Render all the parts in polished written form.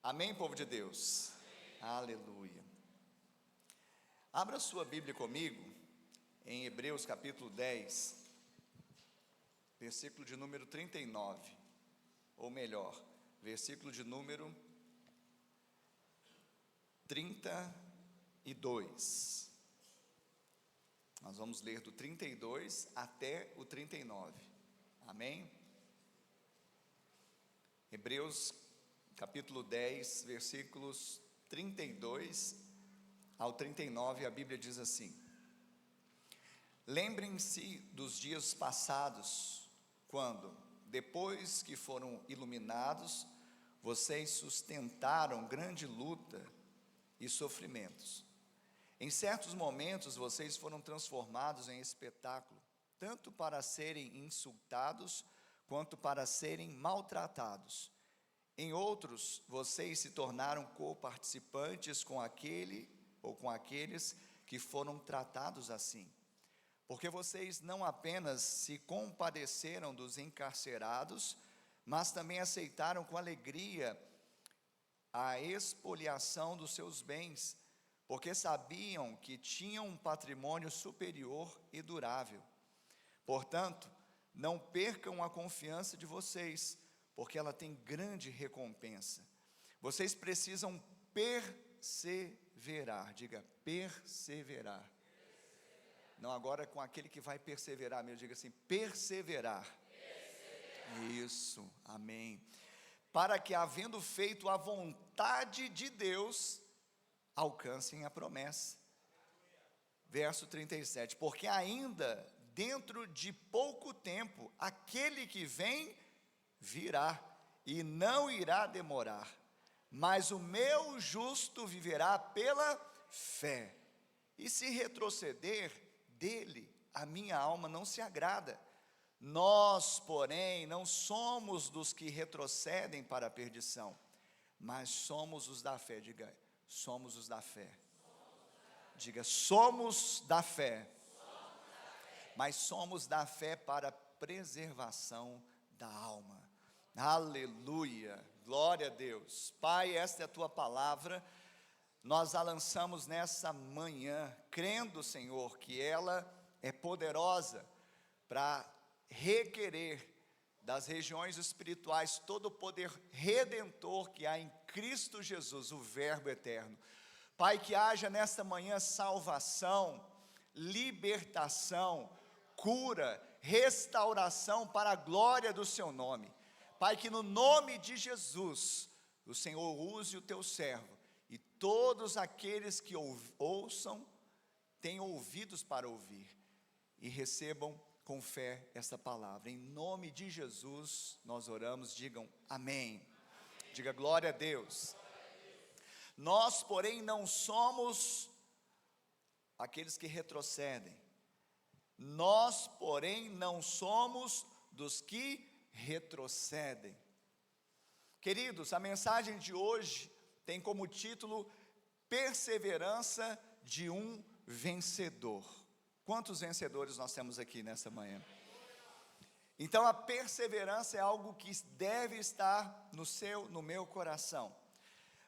Amém, povo de Deus? Amém. Aleluia. Abra sua Bíblia comigo em Hebreus capítulo 10, versículo de número 39, ou melhor, versículo de número 32. Nós vamos ler do 32 até o 39, amém? Hebreus capítulo 10, versículos 32 ao 39, a Bíblia diz assim: Lembrem-se dos dias passados, quando, depois que foram iluminados, vocês sustentaram grande luta e sofrimentos. Em certos momentos vocês foram transformados em espetáculo, tanto para serem insultados, quanto para serem maltratados. Em outros, vocês se tornaram co-participantes com aquele ou com aqueles que foram tratados assim. Porque vocês não apenas se compadeceram dos encarcerados, mas também aceitaram com alegria a expoliação dos seus bens, porque sabiam que tinham um patrimônio superior e durável. Portanto, não percam a confiança de vocês, porque ela tem grande recompensa. Vocês precisam perseverar, diga perseverar. Não, agora com aquele que vai perseverar mesmo, diga assim, perseverar. Isso, amém. Para que, havendo feito a vontade de Deus, alcancem a promessa. Verso 37, porque ainda dentro de pouco tempo, aquele que vem virá, e não irá demorar, mas o meu justo viverá pela fé, e se retroceder, dele a minha alma não se agrada. Nós, porém, não somos dos que retrocedem para a perdição, mas somos os da fé. Diga, somos os da fé. Diga, somos da fé. Mas somos da fé para a preservação da alma. Aleluia, glória a Deus. Pai, esta é a tua palavra, nós a lançamos nessa manhã, crendo, Senhor, que ela é poderosa para requerer das regiões espirituais todo o poder redentor que há em Cristo Jesus, o Verbo eterno. Pai, que haja nesta manhã salvação, libertação, cura, restauração para a glória do seu nome. Pai, que no nome de Jesus, o Senhor use o teu servo, e todos aqueles que ouçam, tenham ouvidos para ouvir, e recebam com fé esta palavra. Em nome de Jesus, nós oramos, digam amém. Diga glória a Deus. Nós, porém, não somos aqueles que retrocedem. Nós, porém, não somos dos que retrocedem. Queridos, a mensagem de hoje tem como título Perseverança de um vencedor. Quantos vencedores nós temos aqui nessa manhã? Então a perseverança é algo que deve estar no meu coração.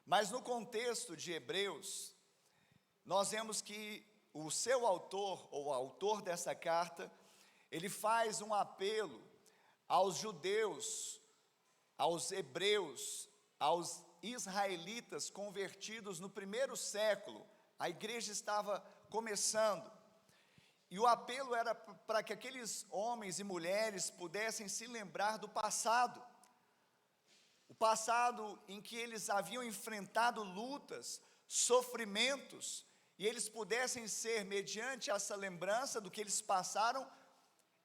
Mas no contexto de Hebreus, nós vemos que o seu autor, ou o autor dessa carta, ele faz um apelo aos judeus, aos hebreus, aos israelitas convertidos no primeiro século. A igreja estava começando, e o apelo era para que aqueles homens e mulheres pudessem se lembrar do passado, o passado em que eles haviam enfrentado lutas, sofrimentos, e eles pudessem ser, mediante essa lembrança do que eles passaram,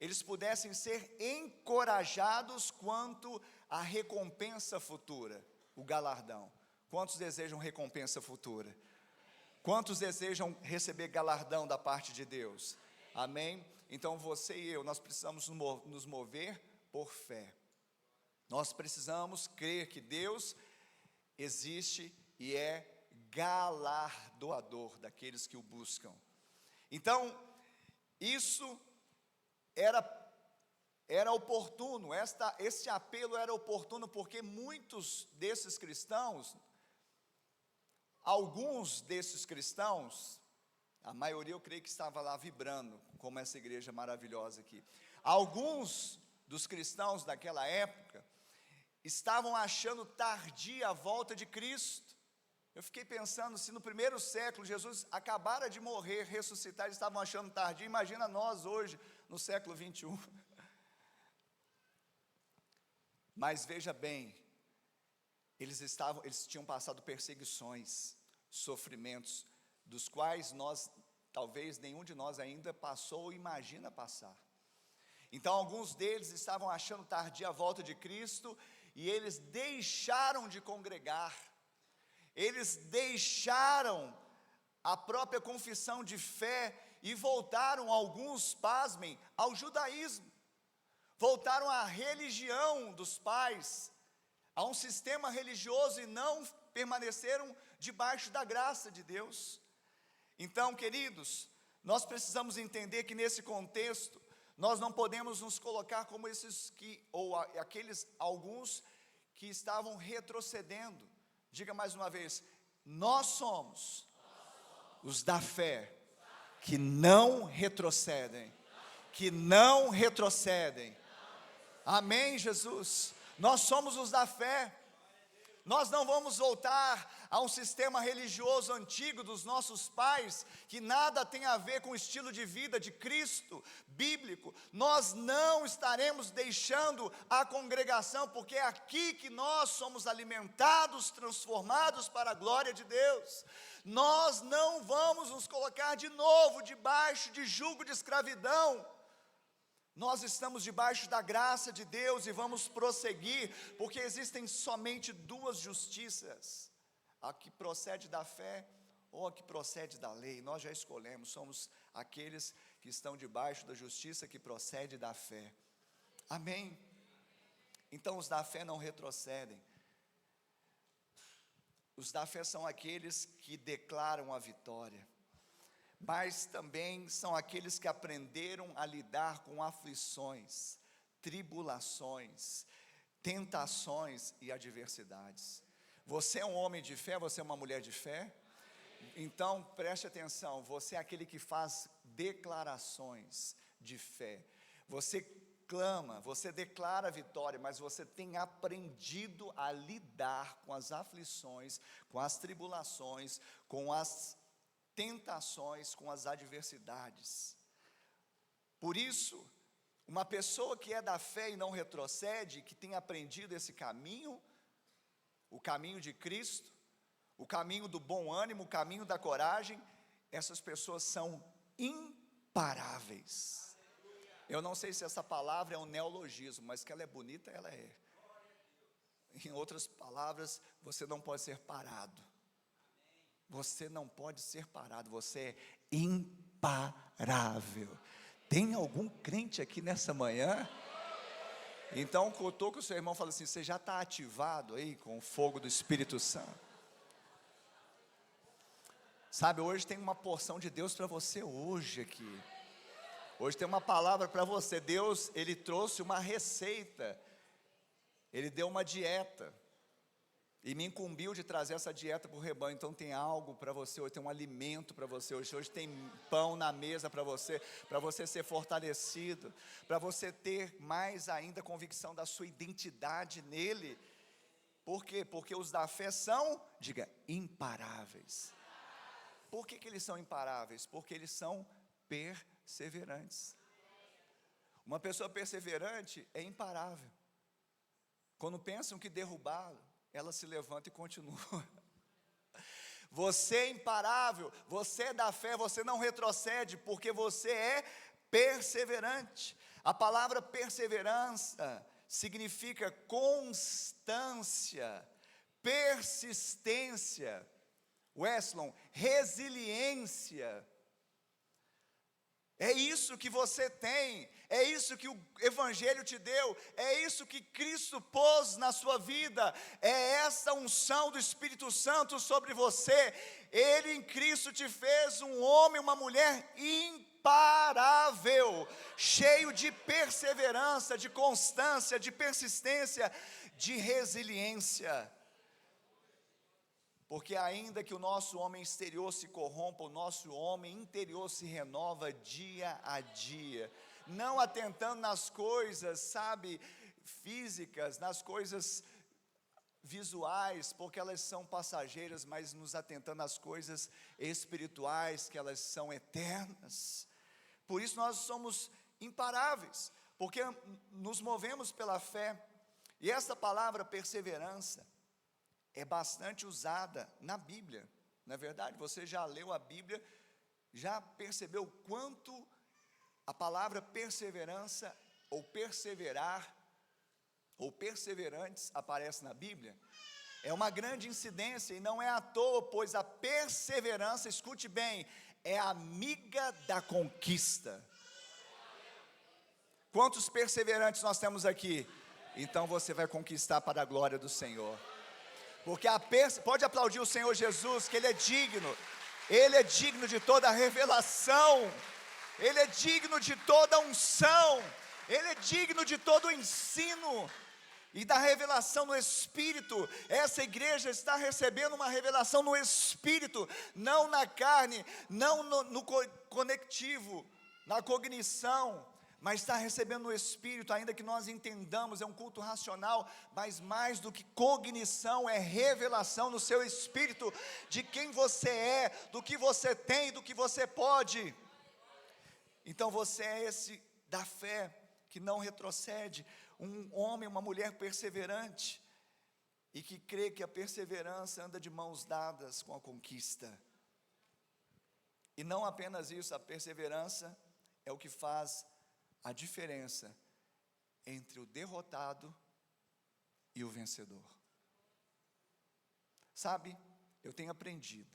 eles pudessem ser encorajados quanto à recompensa futura, o galardão. Quantos desejam recompensa futura? Quantos desejam receber galardão da parte de Deus? Amém? Então você e eu, nós precisamos nos mover por fé. Nós precisamos crer que Deus existe e é galardoador daqueles que o buscam. Então, isso era oportuno, este apelo era oportuno, porque muitos desses cristãos alguns desses cristãos, a maioria eu creio que estava lá vibrando, como essa igreja maravilhosa aqui. Alguns dos cristãos daquela época estavam achando tardia a volta de Cristo. Eu fiquei pensando, se no primeiro século Jesus acabara de morrer, ressuscitar, eles estavam achando tardia, imagina nós hoje, no século 21. Mas veja bem, eles tinham passado perseguições, sofrimentos, dos quais talvez nenhum de nós ainda passou ou imagina passar. Então alguns deles estavam achando tardia a volta de Cristo, e eles deixaram de congregar, eles deixaram a própria confissão de fé, e voltaram, alguns, pasmem, ao judaísmo, voltaram à religião dos pais, a um sistema religioso, e não permaneceram debaixo da graça de Deus. Então, queridos, nós precisamos entender que nesse contexto, nós não podemos nos colocar como aqueles alguns que estavam retrocedendo. Diga mais uma vez: nós somos os da fé, que não retrocedem, que não retrocedem. Amém, Jesus? Nós somos os da fé. Nós não vamos voltar a um sistema religioso antigo dos nossos pais, que nada tem a ver com o estilo de vida de Cristo, bíblico. Nós não estaremos deixando a congregação, porque é aqui que nós somos alimentados, transformados para a glória de Deus. Nós não vamos nos colocar de novo debaixo de jugo de escravidão. Nós estamos debaixo da graça de Deus e vamos prosseguir, porque existem somente duas justiças: a que procede da fé ou a que procede da lei. Nós já escolhemos, somos aqueles que estão debaixo da justiça que procede da fé. Amém? Então os da fé não retrocedem. Os da fé são aqueles que declaram a vitória, mas também são aqueles que aprenderam a lidar com aflições, tribulações, tentações e adversidades. Você é um homem de fé, você é uma mulher de fé? Então preste atenção, você é aquele que faz declarações de fé. Você clama, você declara a vitória, mas você tem aprendido a lidar com as aflições, com as tribulações, com as tentações, com as adversidades. Por isso, uma pessoa que é da fé e não retrocede, que tem aprendido esse caminho, o caminho de Cristo, o caminho do bom ânimo, o caminho da coragem, essas pessoas são imparáveis. Eu não sei se essa palavra é um neologismo, mas que ela é bonita, ela é. Em outras palavras, você não pode ser parado. Você não pode ser parado, você é imparável. Tem algum crente aqui nessa manhã? Então, contou que o seu irmão fala assim: você já está ativado aí com o fogo do Espírito Santo? Sabe, hoje tem uma porção de Deus para você hoje aqui. Hoje tem uma palavra para você. Deus, Ele trouxe uma receita, Ele deu uma dieta, e me incumbiu de trazer essa dieta para o rebanho. Então tem algo para você hoje, tem um alimento para você hoje. Hoje tem pão na mesa para você ser fortalecido, para você ter mais ainda convicção da sua identidade nele. Por quê? Porque os da fé são, diga, imparáveis. Por que eles são imparáveis? Porque eles são perseverantes. Uma pessoa perseverante é imparável. Quando pensam que derrubá-lo, ela se levanta e continua. Você é imparável, você é da fé, você não retrocede, porque você é perseverante. A palavra perseverança significa constância, persistência, Wesley, resiliência. É isso que você tem, é isso que o Evangelho te deu, é isso que Cristo pôs na sua vida, é essa unção do Espírito Santo sobre você. Ele em Cristo te fez um homem, uma mulher imparável, cheio de perseverança, de constância, de persistência, de resiliência. Porque ainda que o nosso homem exterior se corrompa, o nosso homem interior se renova dia a dia, não atentando nas coisas, sabe, físicas, nas coisas visuais, porque elas são passageiras, mas nos atentando às coisas espirituais, que elas são eternas. Por isso nós somos imparáveis, porque nos movemos pela fé. E essa palavra perseverança é bastante usada na Bíblia, não é verdade? Você já leu a Bíblia, já percebeu quanto a palavra perseverança, ou perseverar, ou perseverantes aparece na Bíblia? É uma grande incidência, e não é à toa, pois a perseverança, escute bem, é amiga da conquista. Quantos perseverantes nós temos aqui? Então você vai conquistar para a glória do Senhor. Porque pode aplaudir o Senhor Jesus, que Ele é digno de toda a revelação, Ele é digno de toda a unção, Ele é digno de todo o ensino, e da revelação no Espírito. Essa igreja está recebendo uma revelação no Espírito, não na carne, não no conectivo, na cognição, mas está recebendo no Espírito. Ainda que nós entendamos, é um culto racional, mas mais do que cognição, é revelação no seu Espírito, de quem você é, do que você tem, do que você pode. Então você é esse da fé, que não retrocede, um homem, uma mulher perseverante, e que crê que a perseverança anda de mãos dadas com a conquista. E não apenas isso, a perseverança é o que faz a diferença entre o derrotado e o vencedor. Sabe, eu tenho aprendido,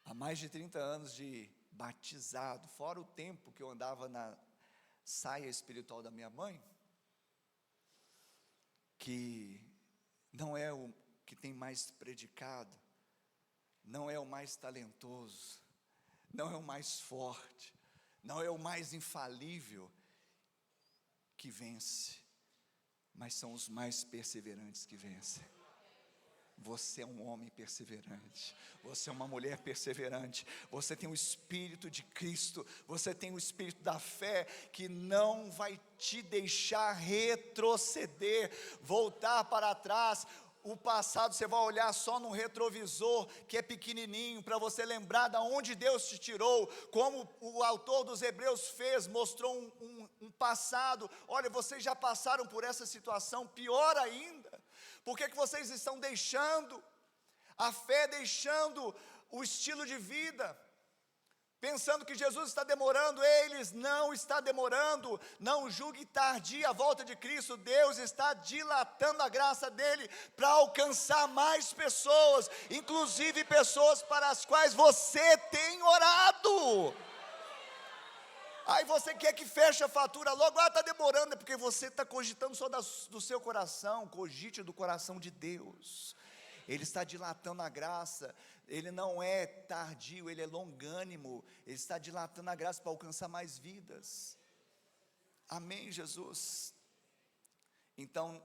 há mais de 30 anos de batizado, fora o tempo que eu andava na saia espiritual da minha mãe, que não é o que tem mais predicado, não é o mais talentoso, não é o mais forte, não é o mais infalível que vence, mas são os mais perseverantes que vencem. Você é um homem perseverante, você é uma mulher perseverante, você tem o Espírito de Cristo, você tem o Espírito da fé, que não vai te deixar retroceder, voltar para trás. O passado você vai olhar só no retrovisor, que é pequenininho, para você lembrar de onde Deus te tirou, como o autor dos Hebreus fez, mostrou um passado. Olha, vocês já passaram por essa situação, pior ainda. Por que vocês estão deixando a fé, deixando o estilo de vida, pensando que Jesus está demorando? Eles não está demorando. Não julgue tardia a volta de Cristo. Deus está dilatando a graça dele para alcançar mais pessoas, inclusive pessoas para as quais você tem orado. Aí você quer que feche a fatura logo, está demorando, é porque você está cogitando só do seu coração. Cogite do coração de Deus. Ele está dilatando a graça, Ele não é tardio, Ele é longânimo, Ele está dilatando a graça para alcançar mais vidas. Amém, Jesus? Então,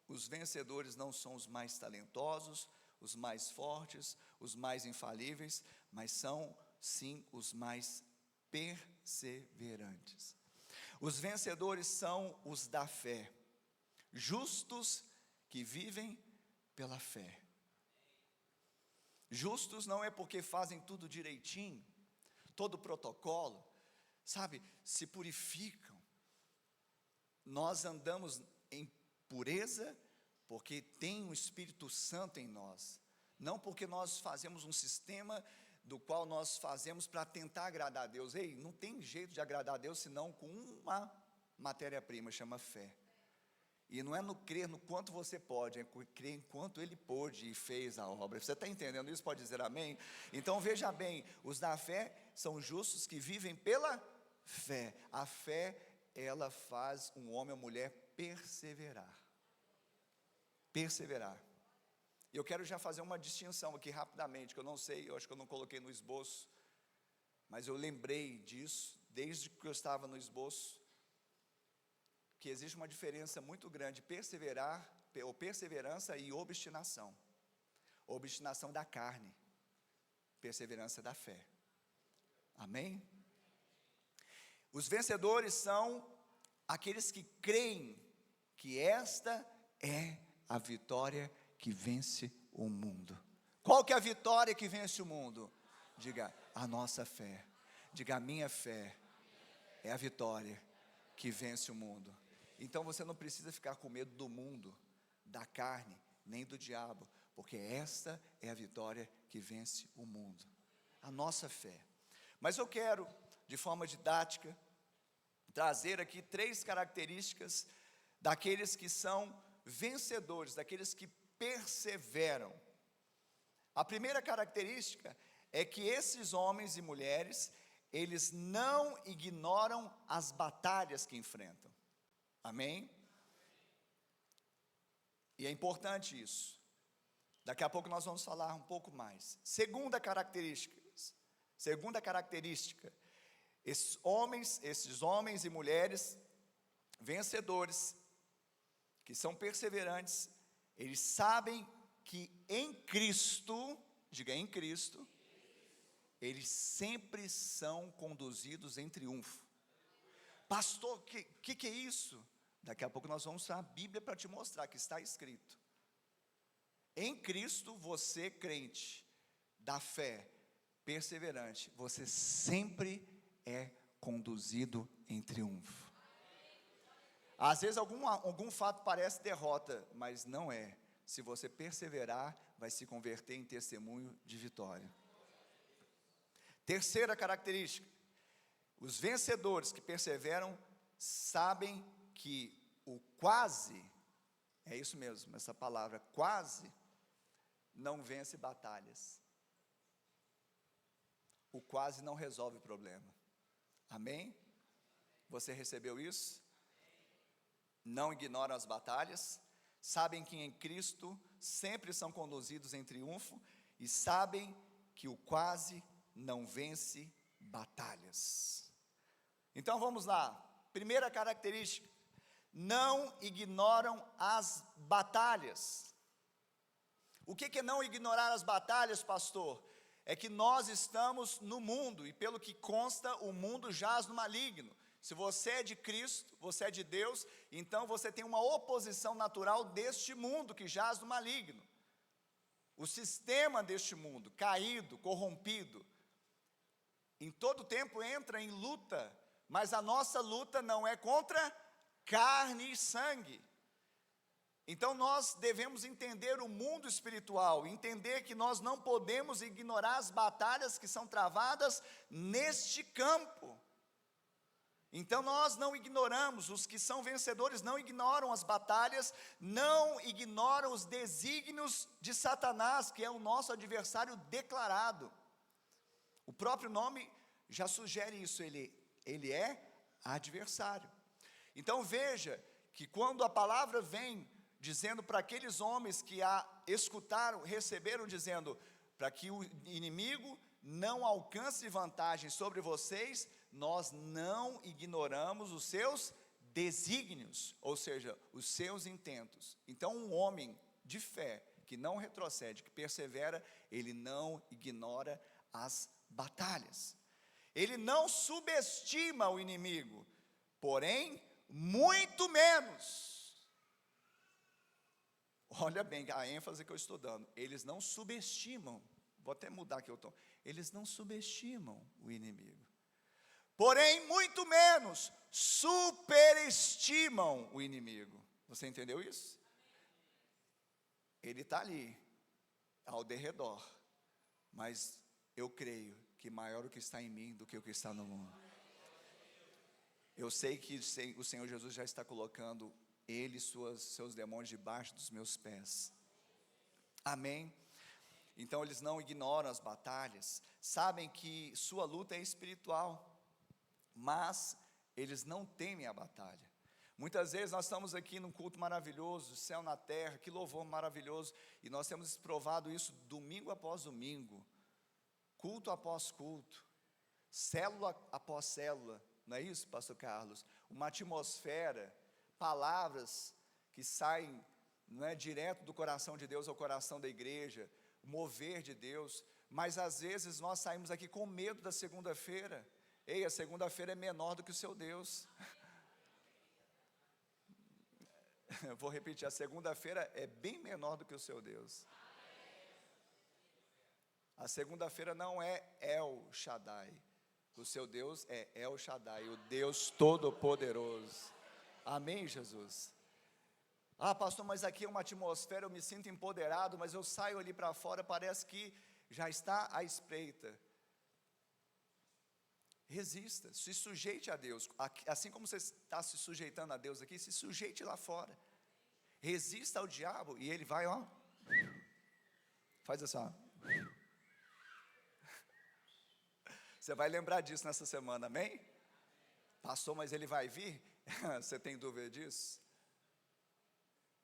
os vencedores não são os mais talentosos, os mais fortes, os mais infalíveis, mas são sim os mais perseverantes. Os vencedores são os da fé, justos que vivem pela fé. Justos não é porque fazem tudo direitinho, todo o protocolo, sabe, se purificam. Nós andamos em pureza porque tem o Espírito Santo em nós, não porque nós fazemos um sistema do qual nós fazemos para tentar agradar a Deus. Ei, não tem jeito de agradar a Deus senão com uma matéria-prima, chama fé. E não é no crer no quanto você pode, é crer em quanto Ele pôde e fez a obra. Você está entendendo isso? Pode dizer amém? Então veja bem, os da fé são justos que vivem pela fé. A fé, ela faz um homem ou mulher perseverar. Perseverar. Eu quero já fazer uma distinção aqui rapidamente, que eu não sei, eu acho que eu não coloquei no esboço, mas eu lembrei disso, desde que eu estava no esboço, que existe uma diferença muito grande, perseverar, ou perseverança e obstinação. obstinação da carne, perseverança da fé. Amém? Os vencedores são aqueles que creem que esta é a vitória que vence o mundo. Qual que é a vitória que vence o mundo? Diga, a nossa fé. Diga, a minha fé é a vitória que vence o mundo. Então você não precisa ficar com medo do mundo, da carne, nem do diabo, porque esta é a vitória que vence o mundo. A nossa fé. Mas eu quero, de forma didática, trazer aqui 3 características daqueles que são vencedores, daqueles que perseveram. A primeira característica é que esses homens e mulheres, eles não ignoram as batalhas que enfrentam. Amém? E é importante isso. Daqui a pouco nós vamos falar um pouco mais. Segunda característica, esses homens e mulheres vencedores, que são perseverantes, eles sabem que em Cristo, diga em Cristo, eles sempre são conduzidos em triunfo. Pastor, que é isso? Daqui a pouco nós vamos usar a Bíblia para te mostrar que está escrito. Em Cristo, você crente, da fé, perseverante, você sempre é conduzido em triunfo. Às vezes algum fato parece derrota, mas não é. Se você perseverar, vai se converter em testemunho de vitória. Terceira característica, os vencedores que perseveram sabem que o quase, é isso mesmo, essa palavra quase, não vence batalhas. O quase não resolve o problema. Amém? Você recebeu isso? Não ignoram as batalhas, sabem que em Cristo sempre são conduzidos em triunfo e sabem que o quase não vence batalhas. Então vamos lá. Primeira característica: não ignoram as batalhas. O que é não ignorar as batalhas, pastor? É que nós estamos no mundo, e pelo que consta, o mundo jaz no maligno. Se você é de Cristo, você é de Deus, então você tem uma oposição natural deste mundo que jaz no maligno. O sistema deste mundo, caído, corrompido, em todo tempo entra em luta, mas a nossa luta não é contra carne e sangue. Então nós devemos entender o mundo espiritual, entender que nós não podemos ignorar as batalhas que são travadas neste campo. Então nós não ignoramos, os que são vencedores não ignoram as batalhas, não ignoram os desígnios de Satanás, que é o nosso adversário declarado. O próprio nome já sugere isso, ele é adversário. Então veja que quando a palavra vem dizendo para aqueles homens que a escutaram, receberam, dizendo para que o inimigo não alcance vantagem sobre vocês, nós não ignoramos os seus desígnios, ou seja, os seus intentos. Então um homem de fé, que não retrocede, que persevera, ele não ignora as batalhas. Ele não subestima o inimigo, porém, muito menos. Olha bem a ênfase que eu estou dando. Eles não subestimam, vou até mudar aqui o tom. Eles não subestimam o inimigo. Porém, muito menos superestimam o inimigo. Você entendeu isso? Ele está ali, ao derredor. Mas eu creio que maior o que está em mim do que o que está no mundo. Eu sei que o Senhor Jesus já está colocando Ele e seus demônios debaixo dos meus pés. Amém? Então eles não ignoram as batalhas, sabem que sua luta é espiritual, mas eles não temem a batalha. Muitas vezes nós estamos aqui num culto maravilhoso, céu na terra, que louvor maravilhoso, e nós temos provado isso domingo após domingo, culto após culto, célula após célula, não é isso, pastor Carlos? Uma atmosfera, palavras que saem, não é, direto do coração de Deus ao coração da igreja, mover de Deus, mas às vezes nós saímos aqui com medo da segunda-feira. Ei, a segunda-feira é menor do que o seu Deus. Eu vou repetir, a segunda-feira é bem menor do que o seu Deus. A segunda-feira não é El Shaddai. O seu Deus é El Shaddai, o Deus Todo-Poderoso. Amém, Jesus? Ah, pastor, mas aqui é uma atmosfera, eu me sinto empoderado, mas eu saio ali para fora, parece que já está à espreita. Resista, se sujeite a Deus, assim como você está se sujeitando a Deus aqui, se sujeite lá fora. Resista ao diabo e ele vai, ó, faz assim, ó. Você vai lembrar disso nessa semana, amém? Pastor, mas ele vai vir? Você tem dúvida disso?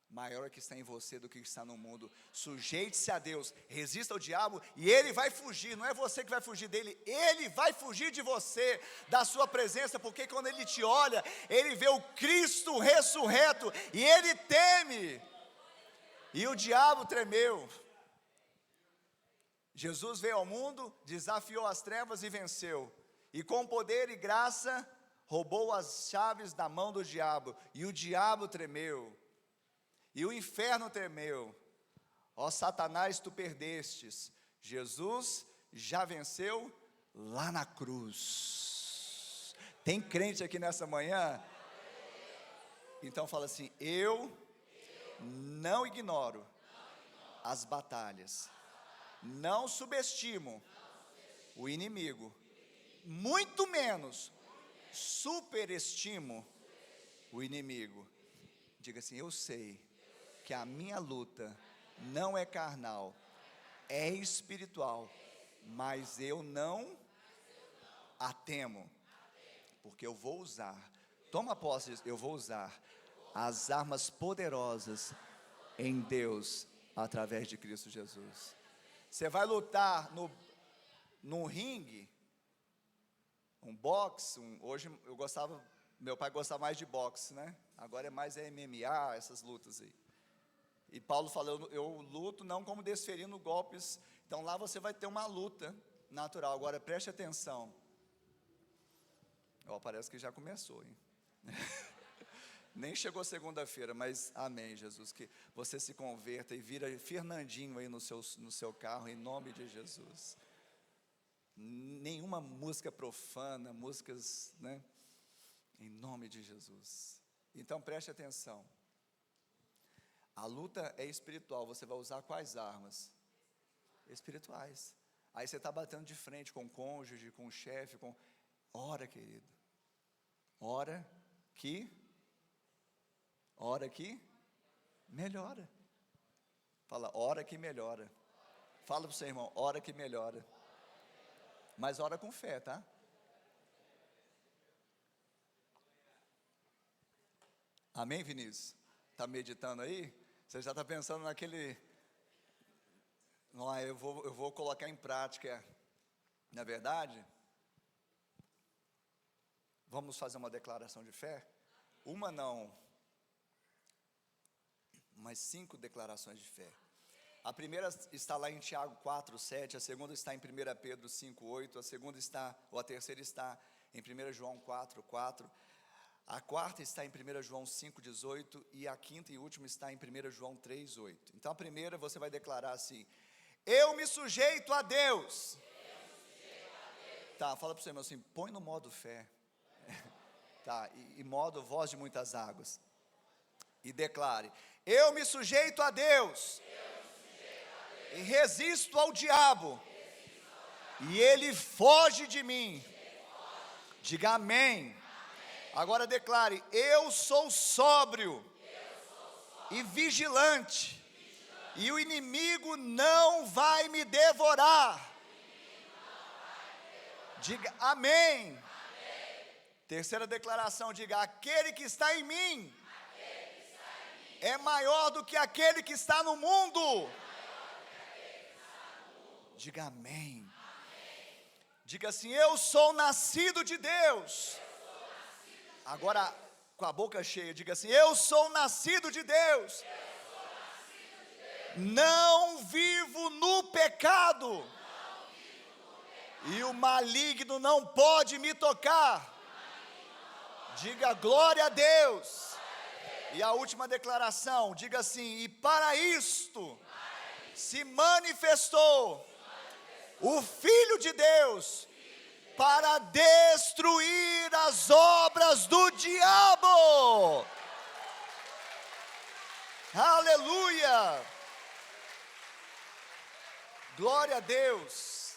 Maior é que está em você do que está no mundo. Sujeite-se a Deus, resista ao diabo e ele vai fugir. Não é você que vai fugir dele, ele vai fugir de você, da sua presença, porque quando ele te olha, ele vê o Cristo ressurreto e ele teme. E o diabo tremeu. Jesus veio ao mundo, desafiou as trevas e venceu. E com poder e graça roubou as chaves da mão do diabo. E o diabo tremeu. E o inferno tremeu. Ó Satanás, tu perdestes. Jesus já venceu lá na cruz. Tem crente aqui nessa manhã? Então fala assim: eu não ignoro as batalhas, não subestimo o inimigo, muito menos superestimo o inimigo. Diga assim: eu sei que a minha luta não é carnal, é espiritual, mas eu não a temo, porque eu vou usar, toma posse disso, eu vou usar as armas poderosas em Deus, através de Cristo Jesus. Você vai lutar num ringue, um boxe, hoje eu gostava, meu pai gostava mais de boxe, né? Agora é mais MMA, essas lutas aí. E Paulo falou, eu luto não como desferindo golpes. Então lá você vai ter uma luta natural. Agora preste atenção. Parece que já começou, hein? Nem chegou segunda-feira, mas amém, Jesus, que você se converta e vira Fernandinho aí no seu carro, em nome de Jesus. Nenhuma música profana, músicas, né? Em nome de Jesus. Então preste atenção. A luta é espiritual, você vai usar quais armas? Espirituais. Aí você está batendo de frente com o cônjuge, com o chefe, ora, querido. Ora que melhora. Fala, ora que melhora. Fala para o seu irmão, ora que melhora. Mas ora com fé, tá? Amém, Vinícius? Está meditando aí? Você já está pensando naquele... Não, eu vou colocar em prática. Não é verdade? Vamos fazer uma declaração de fé? Uma não, mas 5 declarações de fé. A primeira está lá em Tiago 4:7, a segunda está em 1 Pedro 5:8, a terceira está em 1 João 4:4, a quarta está em 1 João 5:18 e a quinta e última está em 1 João 3:8. Então a primeira você vai declarar assim: eu me sujeito a Deus. Tá, fala para o seu irmão assim, põe no modo fé. Tá, e modo voz de muitas águas. E declare: eu me sujeito a Deus. E resisto ao diabo. E ele foge de mim. Diga amém. Agora declare: eu sou sóbrio e vigilante. E o inimigo não vai me devorar. Diga amém. Terceira declaração, diga: aquele que está em mim é maior do que aquele que está no mundo. Diga amém. Diga assim: eu sou nascido de Deus. Agora, com a boca cheia, diga assim: eu sou nascido de Deus. Não vivo no pecado. E o maligno não pode me tocar. Diga glória a Deus. E a última declaração, diga assim: e para isto se manifestou o Filho de Deus, para destruir as obras do diabo. Aleluia! Glória a Deus.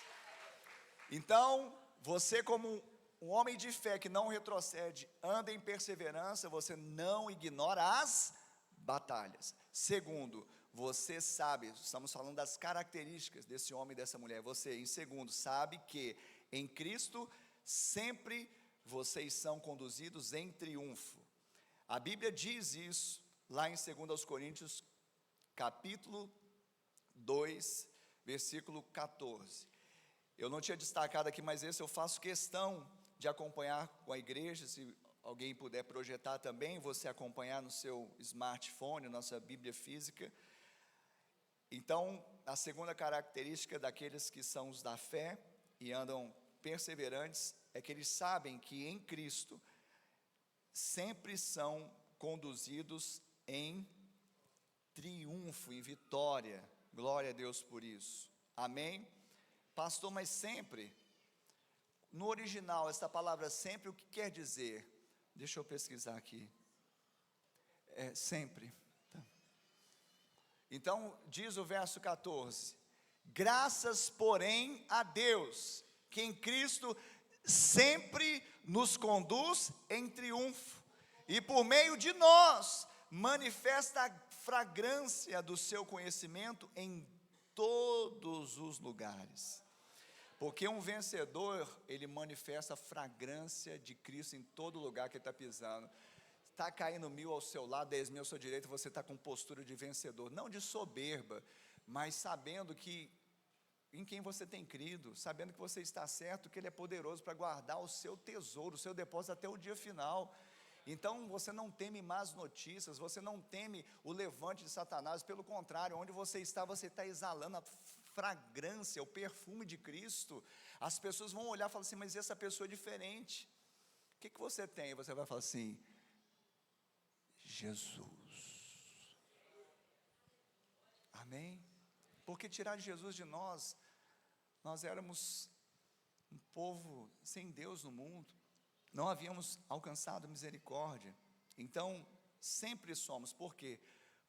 Então, você como um homem de fé que não retrocede, anda em perseverança, você não ignora as batalhas. Segundo, você sabe, estamos falando das características desse homem e dessa mulher. Você, em segundo, sabe que em Cristo sempre vocês são conduzidos em triunfo. A Bíblia diz isso lá em 2 Coríntios, capítulo 2, versículo 14. Eu não tinha destacado aqui, mas esse eu faço questão de acompanhar com a igreja. Se alguém puder projetar também, você acompanhar no seu smartphone, nossa Bíblia física. Então, a segunda característica daqueles que são os da fé e andam perseverantes é que eles sabem que em Cristo sempre são conduzidos em triunfo e vitória. Glória a Deus por isso. Amém? Pastor, mas sempre, no original, essa palavra sempre, o que quer dizer? Deixa eu pesquisar aqui. Sempre. Então, diz o verso 14: graças, porém, a Deus, que em Cristo sempre nos conduz em triunfo, e por meio de nós, manifesta a fragrância do seu conhecimento em todos os lugares. Porque um vencedor, ele manifesta a fragrância de Cristo em todo lugar que ele está pisando. Está caindo 1000 ao seu lado, 10.000 à sua direita, você está com postura de vencedor, não de soberba, mas sabendo que em quem você tem crido, sabendo que você está certo, que Ele é poderoso para guardar o seu tesouro, o seu depósito até o dia final. Então você não teme más notícias, você não teme o levante de Satanás, pelo contrário, onde você está exalando a fragrância, o perfume de Cristo. As pessoas vão olhar e falar assim: mas essa pessoa é diferente. O que você tem? Você vai falar assim: Jesus. Amém? Porque tirar Jesus de nós éramos um povo sem Deus no mundo, não havíamos alcançado misericórdia. Então, sempre somos, por quê?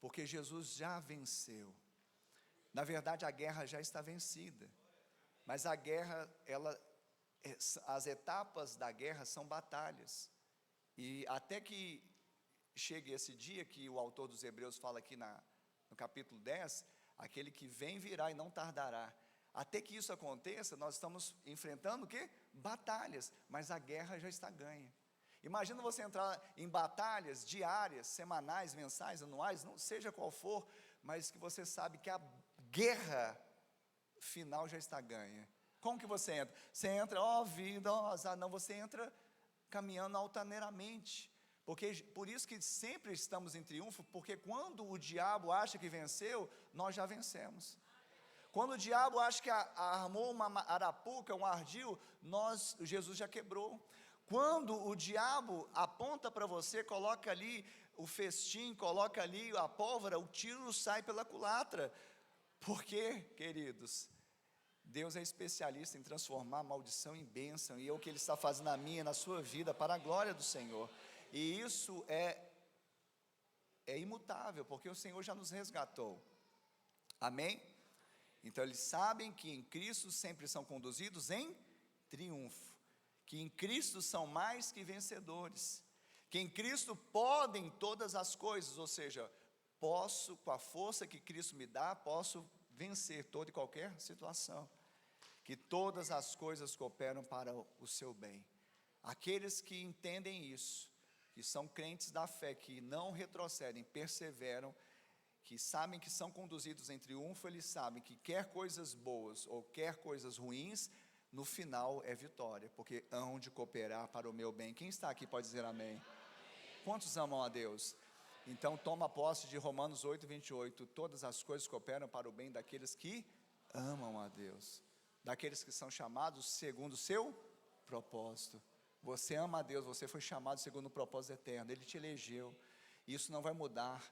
Porque Jesus já venceu. Na verdade, a guerra já está vencida, mas a guerra, as etapas da guerra são batalhas, e até que chegue esse dia que o autor dos Hebreus fala aqui no capítulo 10, aquele que vem virá e não tardará. Até que isso aconteça, nós estamos enfrentando o quê? Batalhas, mas a guerra já está ganha. Imagina você entrar em batalhas diárias, semanais, mensais, anuais, não seja qual for, mas que você sabe que a guerra final já está ganha. Como que você entra? Você entra, ó vida, ó azar, não, você entra caminhando altaneiramente. Porque, por isso que sempre estamos em triunfo, porque quando o diabo acha que venceu, nós já vencemos. Quando o diabo acha que armou uma arapuca, um ardil, Jesus já quebrou. Quando o diabo aponta para você, coloca ali o festim, coloca ali a pólvora, o tiro sai pela culatra. Porque, queridos, Deus é especialista em transformar maldição em bênção, e é o que Ele está fazendo na minha e na sua vida, para a glória do Senhor. E isso é imutável, porque o Senhor já nos resgatou. Amém? Então eles sabem que em Cristo sempre são conduzidos em triunfo, que em Cristo são mais que vencedores, que em Cristo podem todas as coisas, ou seja, posso, com a força que Cristo me dá, posso vencer toda e qualquer situação, que todas as coisas cooperam para o seu bem. Aqueles que entendem isso, que são crentes da fé, que não retrocedem, perseveram, que sabem que são conduzidos em triunfo, eles sabem que quer coisas boas ou quer coisas ruins, no final é vitória, porque hão de cooperar para o meu bem. Quem está aqui pode dizer amém? Quantos amam a Deus? Então toma posse de Romanos 8:28, todas as coisas cooperam para o bem daqueles que amam a Deus, daqueles que são chamados segundo o seu propósito. Você ama a Deus, você foi chamado segundo o propósito eterno, Ele te elegeu, isso não vai mudar.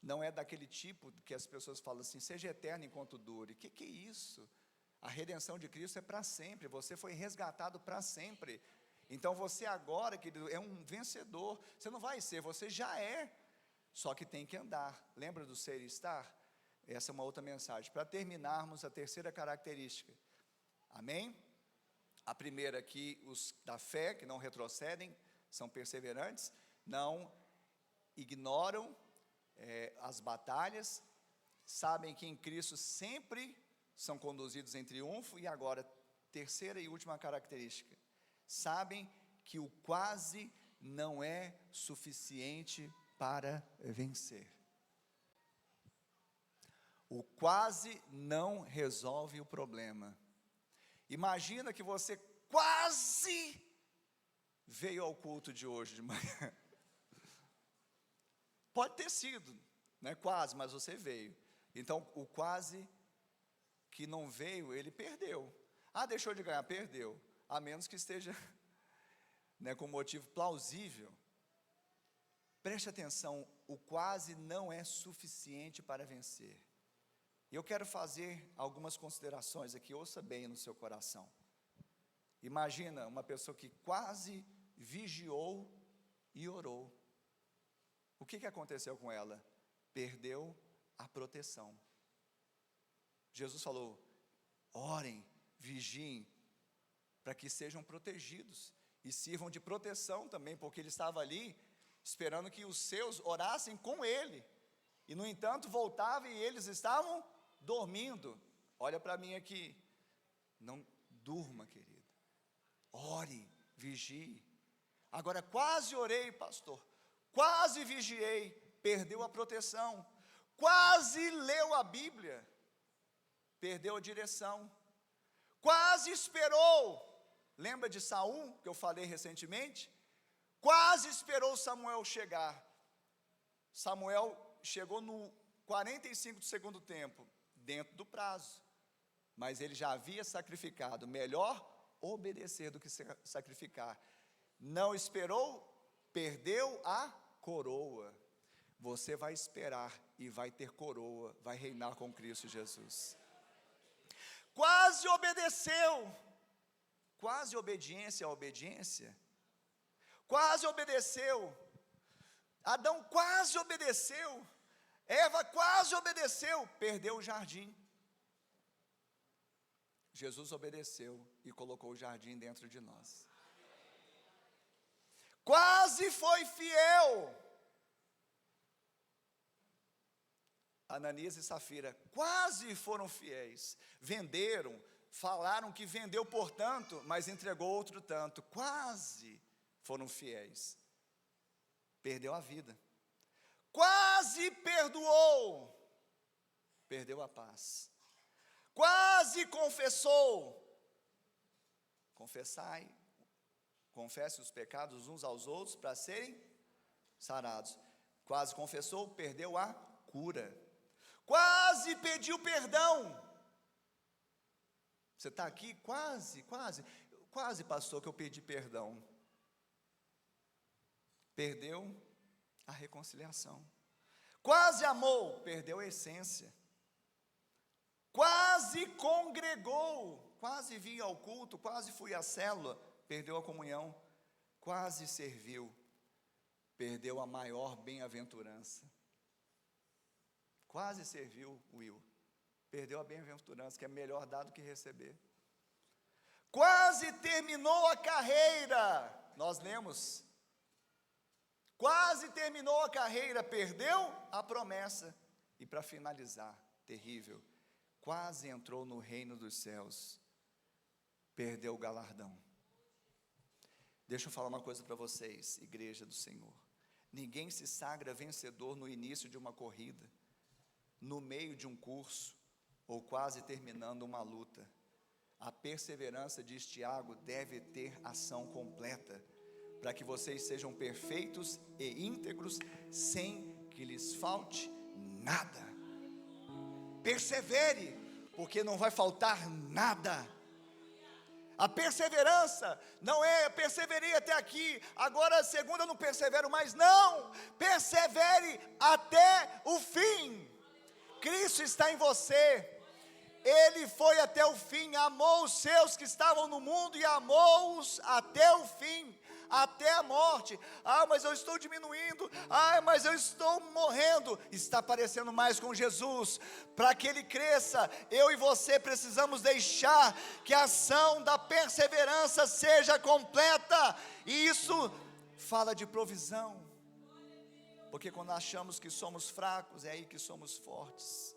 Não é daquele tipo que as pessoas falam assim, seja eterno enquanto dure. Que é isso? A redenção de Cristo é para sempre, você foi resgatado para sempre. Então você agora, querido, é um vencedor. Você não vai ser, você já é, só que tem que andar. Lembra do ser e estar? Essa é uma outra mensagem. Para terminarmos, a terceira característica, amém? A primeira aqui, os da fé, que não retrocedem, são perseverantes, não ignoram as batalhas, sabem que em Cristo sempre são conduzidos em triunfo. E agora, terceira e última característica, sabem que o quase não é suficiente para vencer. O quase não resolve o problema. Imagina que você quase veio ao culto de hoje de manhã. Pode ter sido, né, quase, mas você veio. Então, o quase que não veio, ele perdeu. Deixou de ganhar, perdeu. A menos que esteja, né, com motivo plausível. Preste atenção, o quase não é suficiente para vencer. E eu quero fazer algumas considerações aqui, ouça bem no seu coração. Imagina uma pessoa que quase vigiou e orou. O que aconteceu com ela? Perdeu a proteção. Jesus falou, orem, vigiem, para que sejam protegidos, e sirvam de proteção também, porque ele estava ali, esperando que os seus orassem com ele, e no entanto voltava e eles estavam dormindo. Olha para mim aqui, não durma, querido, ore, vigie. Agora, quase orei, pastor, quase vigiei, perdeu a proteção, quase leu a Bíblia, perdeu a direção, quase esperou, lembra de Saul, que eu falei recentemente? Quase esperou Samuel chegar. Samuel chegou no 45 do segundo tempo, dentro do prazo, mas ele já havia sacrificado. Melhor obedecer do que sacrificar. Não esperou, perdeu a coroa. Você vai esperar e vai ter coroa, vai reinar com Cristo Jesus. Quase obedeceu, quase obediência à obediência, quase obedeceu, Adão quase obedeceu, Eva quase obedeceu, perdeu o jardim. Jesus obedeceu e colocou o jardim dentro de nós. Quase foi fiel. Ananias e Safira quase foram fiéis, venderam, falaram que vendeu por tanto, mas entregou outro tanto, quase foram fiéis, perdeu a vida, quase perdoou, perdeu a paz, quase confessou, confesse os pecados uns aos outros para serem sarados, quase confessou, perdeu a cura, quase pediu perdão. Você está aqui? Quase, pastor, que eu pedi perdão. Perdeu a reconciliação. Quase amou, perdeu a essência. Quase congregou, quase vinha ao culto, quase fui à célula, perdeu a comunhão. Quase serviu, perdeu a maior bem-aventurança. Quase serviu, Will, perdeu a bem-aventurança, que é melhor dar do que receber. Quase terminou a carreira, nós lemos, quase terminou a carreira, perdeu a promessa. E para finalizar, terrível, quase entrou no reino dos céus, perdeu o galardão. Deixa eu falar uma coisa para vocês, igreja do Senhor, ninguém se sagra vencedor no início de uma corrida, no meio de um curso, ou quase terminando uma luta. A perseverança, diz Tiago, deve ter ação completa, para que vocês sejam perfeitos e íntegros, sem que lhes falte nada. Persevere, porque não vai faltar nada. A perseverança não é perseverei até aqui, agora a segunda eu não persevero mais, não, persevere até o fim. Cristo está em você, Ele foi até o fim, amou os seus que estavam no mundo e amou-os até o fim, até a morte. Mas eu estou diminuindo, mas eu estou morrendo. Está parecendo mais com Jesus. Para que Ele cresça, eu e você precisamos deixar que a ação da perseverança seja completa, e isso fala de provisão, porque quando achamos que somos fracos, é aí que somos fortes.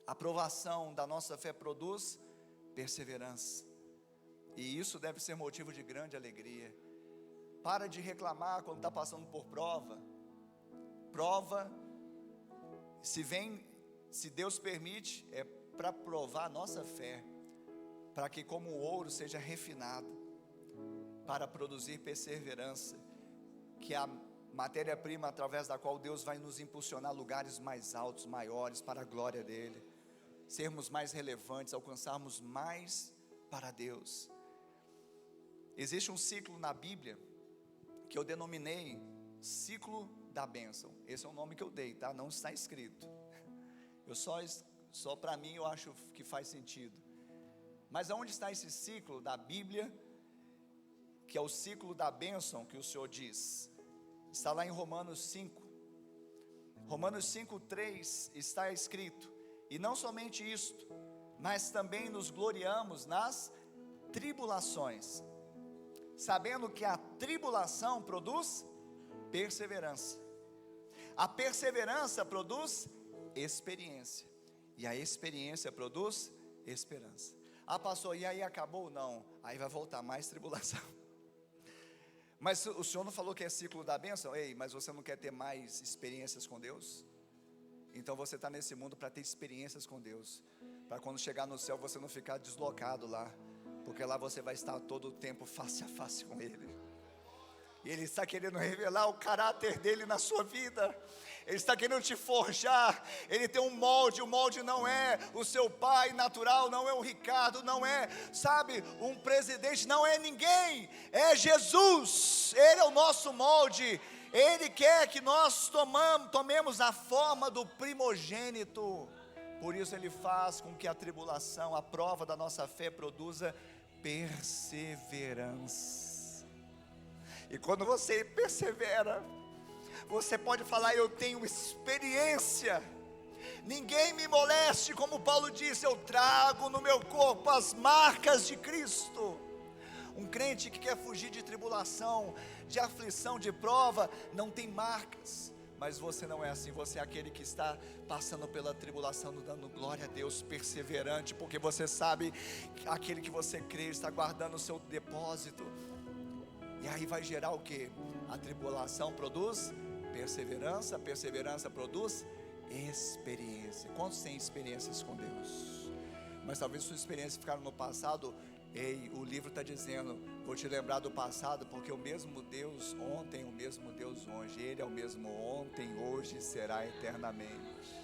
A provação da nossa fé produz perseverança, e isso deve ser motivo de grande alegria. Para de reclamar quando está passando por prova. Prova, se Deus permite, é para provar a nossa fé, para que como o ouro seja refinado, para produzir perseverança, que é a matéria-prima através da qual Deus vai nos impulsionar a lugares mais altos, maiores, para a glória dEle, sermos mais relevantes, alcançarmos mais para Deus. Existe um ciclo na Bíblia, que eu denominei ciclo da bênção. Esse é o nome que eu dei, tá? Não está escrito. Eu só para mim eu acho que faz sentido. Mas aonde está esse ciclo da Bíblia, que é o ciclo da bênção que o Senhor diz? Está lá em Romanos 5. Romanos 5:3 está escrito: e não somente isto, mas também nos gloriamos nas tribulações, sabendo que a tribulação produz perseverança, a perseverança produz experiência, e a experiência produz esperança. Pastor, e aí acabou? Não, aí vai voltar mais tribulação. Mas o Senhor não falou que é ciclo da bênção? Ei, mas você não quer ter mais experiências com Deus? Então você está nesse mundo para ter experiências com Deus, para quando chegar no céu você não ficar deslocado lá, porque lá você vai estar todo o tempo face a face com Ele, e Ele está querendo revelar o caráter dEle na sua vida. Ele está querendo te forjar. Ele tem um molde, o molde não é o seu pai natural, não é o Ricardo, não é, um presidente, não é ninguém, é Jesus. Ele é o nosso molde. Ele quer que nós tomemos a forma do primogênito. Por isso Ele faz com que a tribulação, a prova da nossa fé produza perseverança. E quando você persevera, você pode falar: eu tenho experiência, ninguém me moleste, como Paulo disse, eu trago no meu corpo as marcas de Cristo. Um crente que quer fugir de tribulação, de aflição, de prova, não tem marcas. Mas você não é assim, você é aquele que está passando pela tribulação, dando glória a Deus, perseverante, porque você sabe que aquele que você crê está guardando o seu depósito. E aí vai gerar o que? A tribulação produz perseverança, a perseverança produz experiência. Quantos têm experiências com Deus? Mas talvez sua experiência ficaram no passado. Ei, o livro está dizendo: vou te lembrar do passado, porque o mesmo Deus ontem, o mesmo Deus hoje, Ele é o mesmo ontem, hoje e será eternamente.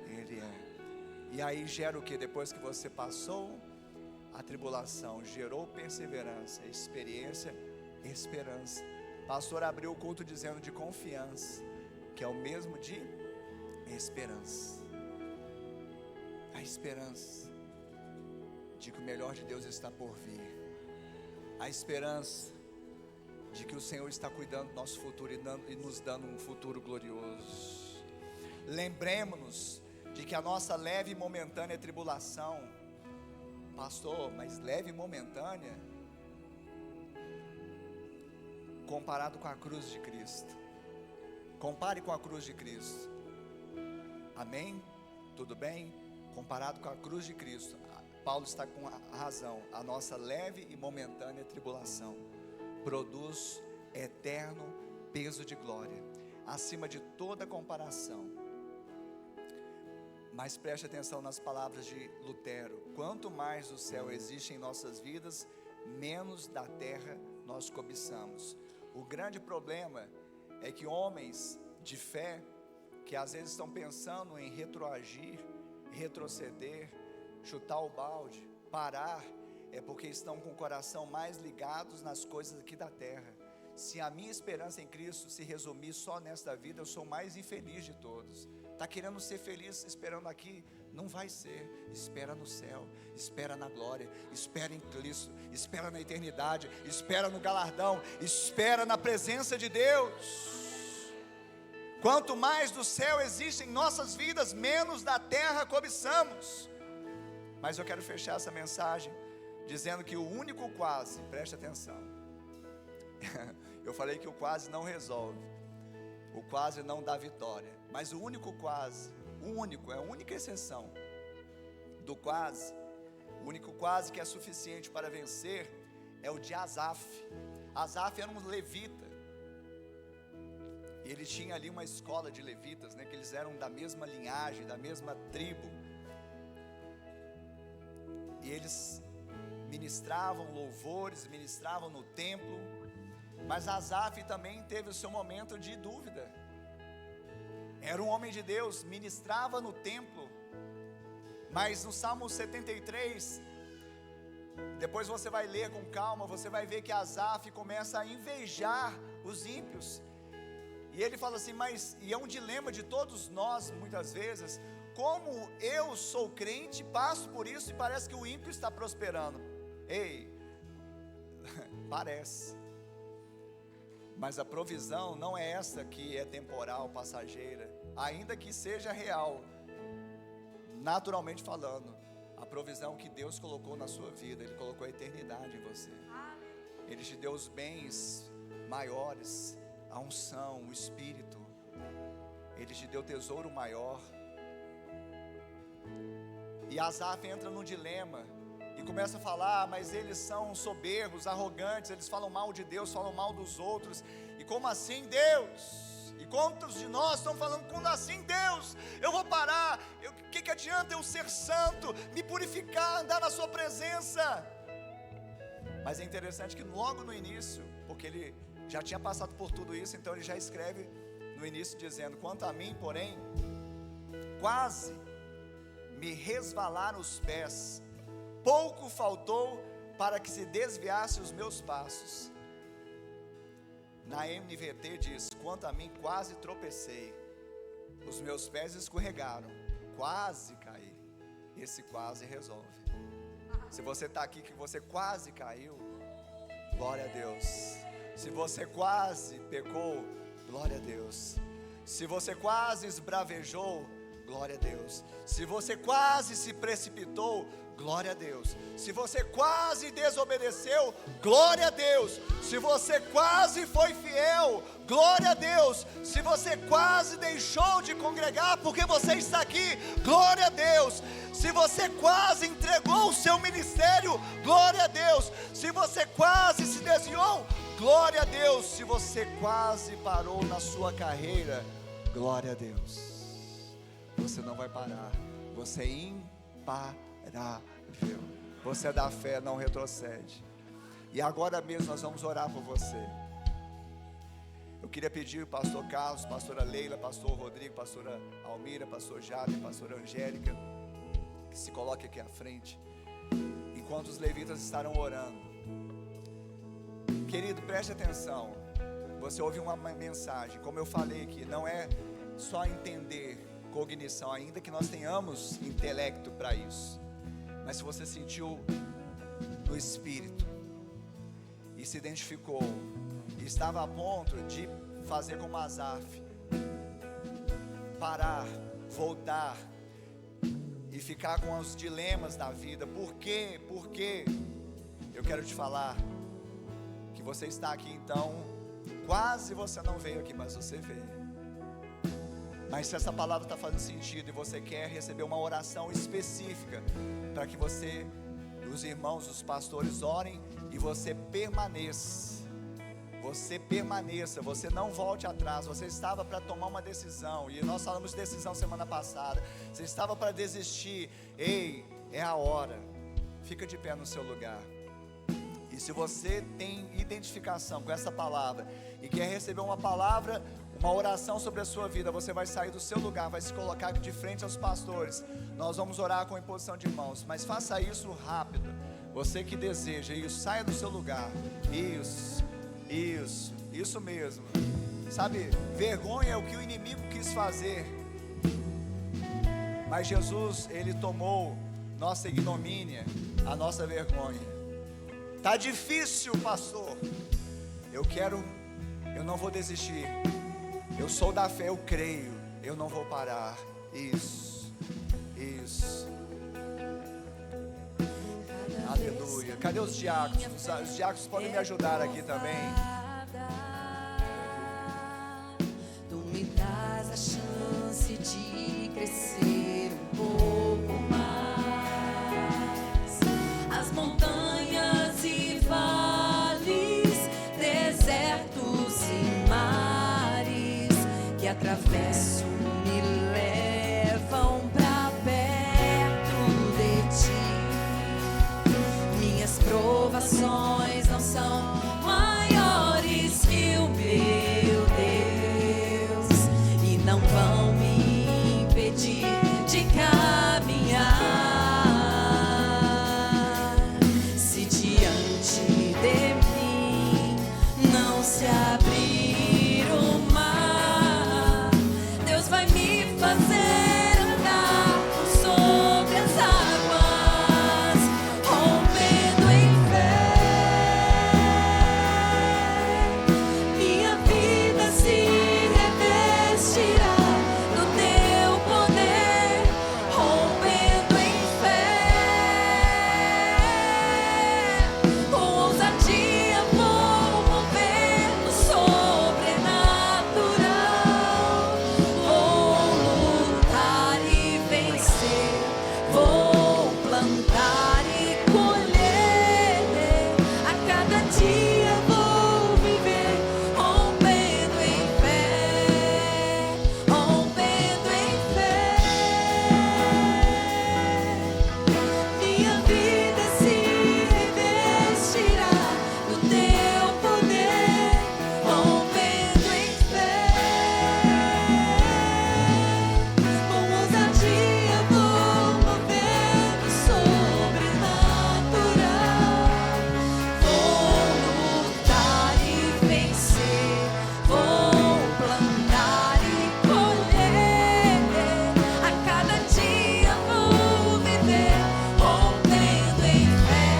Ele é. E aí gera o que? Depois que você passou a tribulação, gerou perseverança, experiência, esperança. Pastor abriu o culto dizendo de confiança, que é o mesmo de esperança. A esperança de que o melhor de Deus está por vir. A esperança de que o Senhor está cuidando do nosso futuro e nos dando um futuro glorioso. Lembremos-nos de que a nossa leve e momentânea tribulação, pastor, mas leve e momentânea, comparado com a cruz de Cristo. Compare com a cruz de Cristo. Amém? Tudo bem? Comparado com a cruz de Cristo, Paulo está com a razão. A nossa leve e momentânea tribulação produz eterno peso de glória, acima de toda comparação. Mas preste atenção nas palavras de Lutero: quanto mais o céu existe em nossas vidas, menos da terra nós cobiçamos. O grande problema é que homens de fé, que às vezes estão pensando em retroagir, retroceder, chutar o balde, parar, é porque estão com o coração mais ligados nas coisas aqui da terra. Se a minha esperança em Cristo se resumir só nesta vida, eu sou o mais infeliz de todos. Está querendo ser feliz esperando aqui? Não vai ser. Espera no céu, espera na glória, espera em Cristo, espera na eternidade, espera no galardão, espera na presença de Deus. Quanto mais do céu existe em nossas vidas, menos da terra cobiçamos. Mas eu quero fechar essa mensagem dizendo que o único quase, preste atenção, eu falei que o quase não resolve, o quase não dá vitória, mas o único quase, é a única exceção do quase, o único quase que é suficiente para vencer, é o de Asaf. Asaf era um levita, e ele tinha ali uma escola de levitas, né, que eles eram da mesma linhagem, da mesma tribo, e eles ministravam louvores, ministravam no templo. Mas Asaf também teve o seu momento de dúvida. Era um homem de Deus, ministrava no templo, mas no Salmo 73, depois você vai ler com calma, você vai ver que Asaf começa a invejar os ímpios, e ele fala assim, e é um dilema de todos nós muitas vezes, como eu sou crente, passo por isso e parece que o ímpio está prosperando. Ei, parece, mas a provisão não é essa que é temporal, passageira, ainda que seja real, naturalmente falando, a provisão que Deus colocou na sua vida, Ele colocou a eternidade em você, Ele te deu os bens maiores, a unção, o Espírito, Ele te deu o tesouro maior. E Asaf entra num dilema e começa a falar, mas eles são soberbos, arrogantes, eles falam mal de Deus, falam mal dos outros, e como assim Deus? E quantos de nós estão falando, como assim Deus? Eu vou parar, o que adianta eu ser santo, me purificar, andar na sua presença? Mas é interessante que logo no início, porque ele já tinha passado por tudo isso, então ele já escreve no início dizendo, quanto a mim, porém, quase me resvalaram os pés, pouco faltou para que se desviasse os meus passos. Na NVT diz, quanto a mim quase tropecei, os meus pés escorregaram, quase caí. Esse quase resolve. Se você está aqui que você quase caiu, glória a Deus. Se você quase pecou, glória a Deus. Se você quase esbravejou, glória a Deus. Se você quase se precipitou, glória a Deus. Se você quase desobedeceu, glória a Deus. Se você quase foi fiel, glória a Deus. Se você quase deixou de congregar porque você está aqui, glória a Deus. Se você quase entregou o seu ministério, glória a Deus. Se você quase se desviou, glória a Deus. Se você quase parou na sua carreira, glória a Deus. Você não vai parar, você é imparável, você é da fé, não retrocede. E agora mesmo nós vamos orar por você. Eu queria pedir ao pastor Carlos, pastora Leila, pastor Rodrigo, pastora Almira, pastor Jader, pastora Angélica, que se coloque aqui à frente, enquanto os levitas estarão orando. Querido, preste atenção, você ouve uma mensagem, como eu falei aqui, não é só entender, cognição, ainda que nós tenhamos intelecto para isso, mas se você sentiu no Espírito, e se identificou, e estava a ponto de fazer como Asaf, parar, voltar, e ficar com os dilemas da vida, por quê? Eu quero te falar, que você está aqui então, quase você não veio aqui, mas você veio. Mas se essa palavra está fazendo sentido e você quer receber uma oração específica para que você, os irmãos, os pastores orem e você permaneça, você não volte atrás. Você estava para tomar uma decisão e nós falamos de decisão semana passada, você estava para desistir, ei, é a hora, fica de pé no seu lugar. E se você tem identificação com essa palavra e quer receber uma palavra, uma oração sobre a sua vida. Você vai sair do seu lugar, vai se colocar de frente aos pastores. Nós vamos orar com imposição de mãos, mas faça isso rápido. Você que deseja isso, saia do seu lugar. Isso mesmo. Sabe, vergonha é o que o inimigo quis fazer, mas Jesus, Ele tomou nossa ignomínia, a nossa vergonha. Tá difícil, pastor. Eu não vou desistir. Eu sou da fé, eu creio. Eu não vou parar. Isso. Aleluia. Cadê os diáconos? Os diáconos podem me ajudar aqui também. Tu me dás a chance de crescer um pouco mais. As montanhas e vales, desertos e mares que atravesso me levam pra perto de ti. Minhas provações não são maiores que o meu Deus e não vão me impedir de caminhar. Se diante de mim não se abrir o mar, Deus vai me fazer andar sobre as águas, rompendo em fé. Minha vida se revestirá do teu poder, rompendo em fé. Com ousadia vou mover no sobrenatural. Vou lutar e vencer, vou plantar e colher. A cada dia vou viver, rompendo em fé, rompendo em fé. Minha vida se revestirá do teu poder, rompendo em fé. Com ousadia vou mover no sobrenatural. Vou lutar e vencer, vou plantar e colher. A cada dia vou viver, rompendo em fé.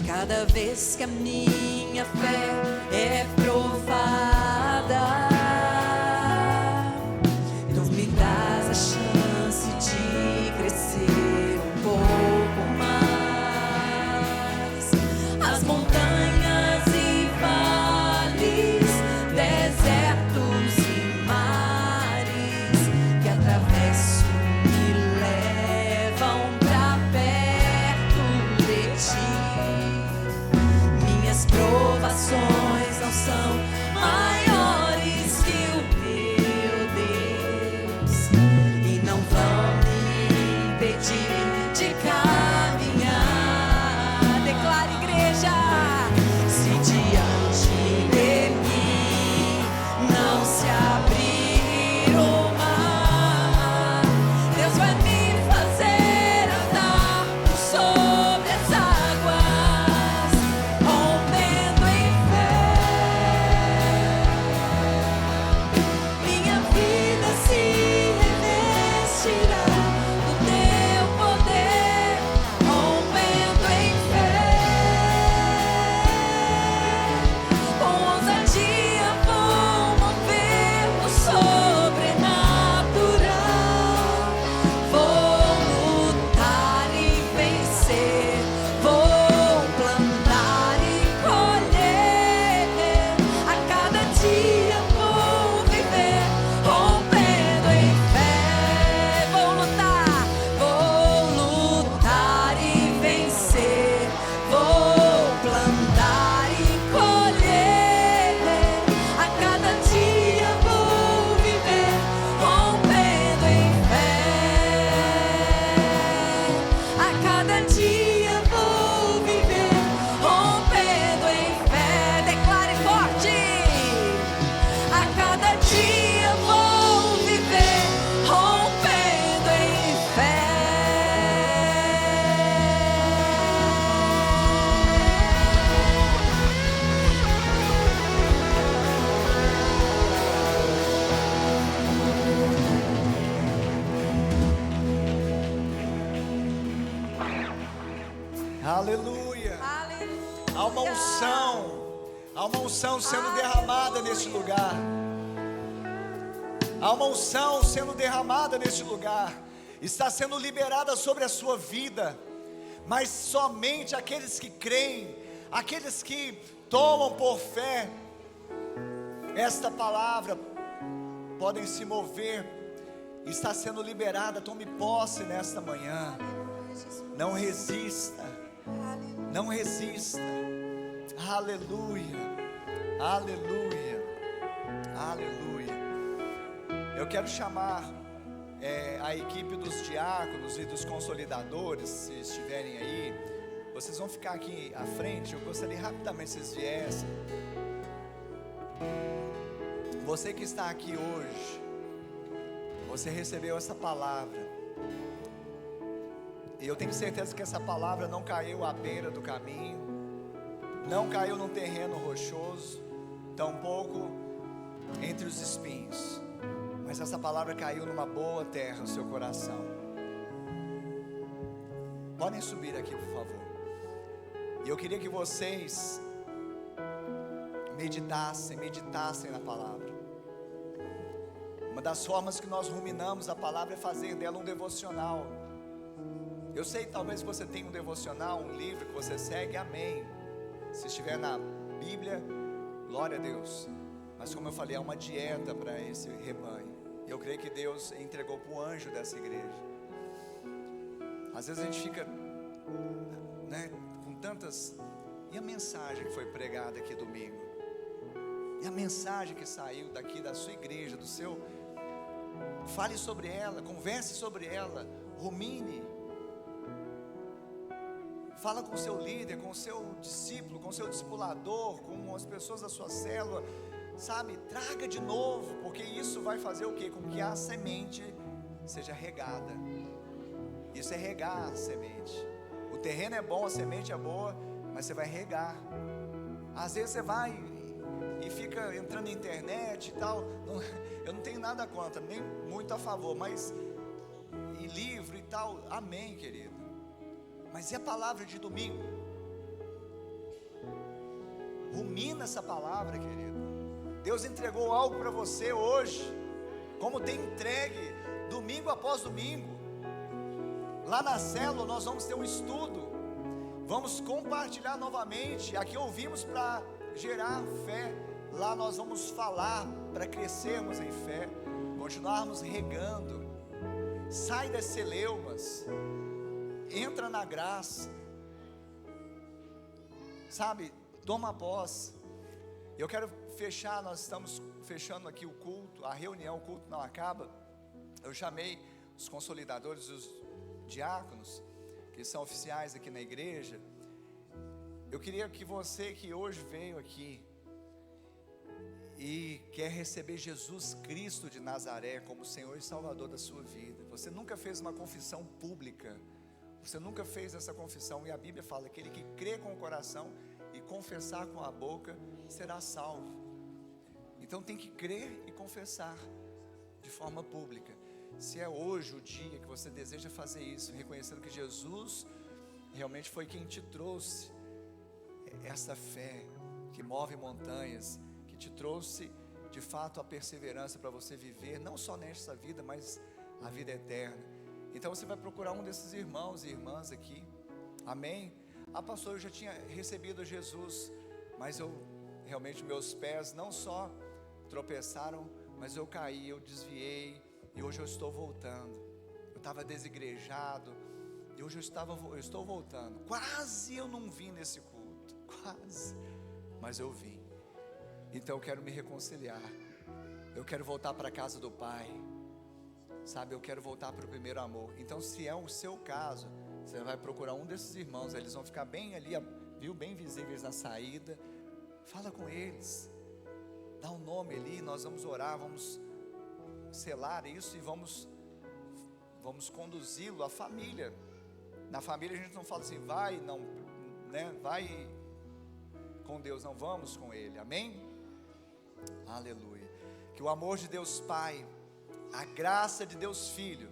Cada vez que a minha fé é provada, Tu me dás a chance de crescer um pouco mais. As montanhas e vales, desertos e mares que atravesso me levam pra perto de ti. Minhas provações não são maiores que o meu Deus e não vão me impedir de caminhar. Declara, igreja. Se diante de mim não se abrir o mar, Deus vai me fazer andar sobre as águas, rompendo em fé. Minha vida se revestirá do teu poder, Aleluia. Aleluia. Há uma unção sendo derramada neste lugar. Há uma unção sendo derramada neste lugar. Está sendo liberada sobre a sua vida. Mas somente aqueles que creem, aqueles que tomam por fé esta palavra, podem se mover. Está sendo liberada. Tome posse nesta manhã. Não resista. Não resista. Aleluia. Aleluia. Aleluia. Eu quero chamar a equipe dos diáconos e dos consolidadores, se estiverem aí. Vocês vão ficar aqui à frente. Eu gostaria rapidamente que vocês viessem. Você que está aqui hoje, você recebeu essa palavra, e eu tenho certeza que essa palavra não caiu à beira do caminho, não caiu num terreno rochoso, tampouco entre os espinhos, mas essa palavra caiu numa boa terra no seu coração. Podem subir aqui, por favor. E eu queria que vocês meditassem na palavra. Uma das formas que nós ruminamos a palavra é fazer dela um devocional. Eu sei, talvez você tenha um devocional, um livro que você segue, amém. Se estiver na Bíblia, glória a Deus. Mas como eu falei, é uma dieta para esse rebanho. Eu creio que Deus entregou para o anjo dessa igreja. Às vezes a gente fica, com tantas... E a mensagem que foi pregada aqui domingo? E a mensagem que saiu daqui da sua igreja, do seu... Fale sobre ela, converse sobre ela, rumine. Fala com o seu líder, com o seu discípulo, com o seu discipulador, com as pessoas da sua célula. Sabe, traga de novo, porque isso vai fazer o quê? Com que a semente seja regada. Isso é regar a semente. O terreno é bom, a semente é boa, mas você vai regar. Às vezes você vai e fica entrando na internet e tal. Eu não tenho nada contra, nem muito a favor, mas e livro e tal, amém, querido. Mas e a palavra de domingo? Rumina essa palavra, querido. Deus entregou algo para você hoje, como tem entregue domingo após domingo. Lá na célula nós vamos ter um estudo, vamos compartilhar novamente. Aqui ouvimos para gerar fé, lá nós vamos falar para crescermos em fé, continuarmos regando. Sai das celeumas, entra na graça, sabe, toma posse. Eu quero fechar, nós estamos fechando aqui o culto, a reunião, o culto não acaba. Eu chamei os consolidadores, os diáconos, que são oficiais aqui na igreja. Eu queria que você que hoje veio aqui e quer receber Jesus Cristo de Nazaré como Senhor e Salvador da sua vida, você nunca fez uma confissão pública, você nunca fez essa confissão, e a Bíblia fala que aquele que crê com o coração e confessar com a boca será salvo. Então tem que crer e confessar de forma pública. Se é hoje o dia que você deseja fazer isso, reconhecendo que Jesus realmente foi quem te trouxe essa fé que move montanhas, que te trouxe de fato a perseverança para você viver não só nesta vida, mas a vida eterna. Então você vai procurar um desses irmãos e irmãs aqui, amém? Ah, pastor, eu já tinha recebido Jesus, mas realmente meus pés não só tropeçaram, mas eu caí, eu desviei, e hoje eu estou voltando. Eu estava desigrejado, e hoje eu estou voltando. Quase eu não vim nesse culto, quase, mas eu vim. Então eu quero me reconciliar, eu quero voltar para a casa do Pai, sabe, eu quero voltar para o primeiro amor. Então se é o seu caso, você vai procurar um desses irmãos, eles vão ficar bem ali, viu, bem visíveis na saída. Fala com eles, dá um nome ali, nós vamos orar, vamos selar isso e vamos conduzi-lo à família. Na família a gente não fala assim, vai, não, vai com Deus, não, vamos com Ele, amém? Aleluia. Que o amor de Deus Pai, a graça de Deus Filho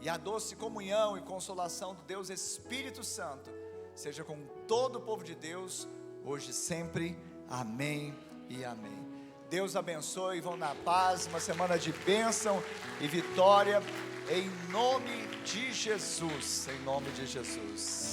e a doce comunhão e consolação do Deus Espírito Santo seja com todo o povo de Deus, hoje e sempre. Amém e amém. Deus abençoe, vão na paz, uma semana de bênção e vitória, em nome de Jesus, em nome de Jesus.